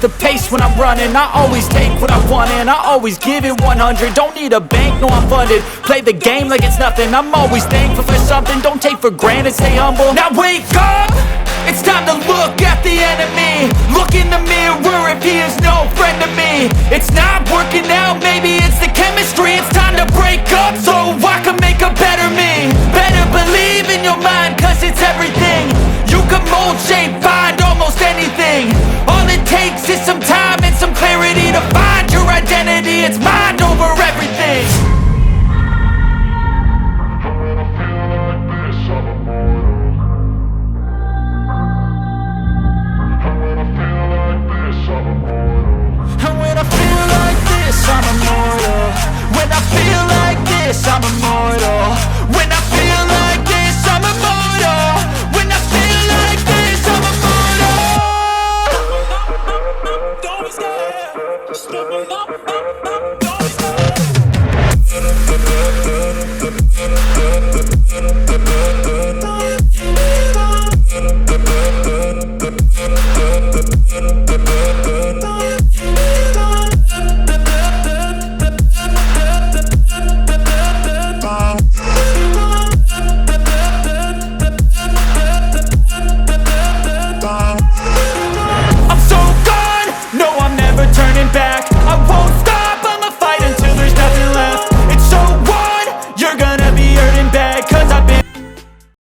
the pace when I'm running. I always take what I want and I always give it 100. Don't need a bank, no I'm funded. Play the game like it's nothing. I'm always thankful for something. Don't take for granted, stay humble. Now wake up, it's time to look at the enemy. Look in the mirror if he is no friend to me. It's not working out, maybe it's the chemistry. It's time to break up so I can make a better me. Better believe in your mind, cause it's everything. You can mold, shape, find almost anything. All it takes is some time and some clarity to find your identity. It's mind over everything. And when I feel like this, I'm immortal. When I feel like this, I'm immortal. When I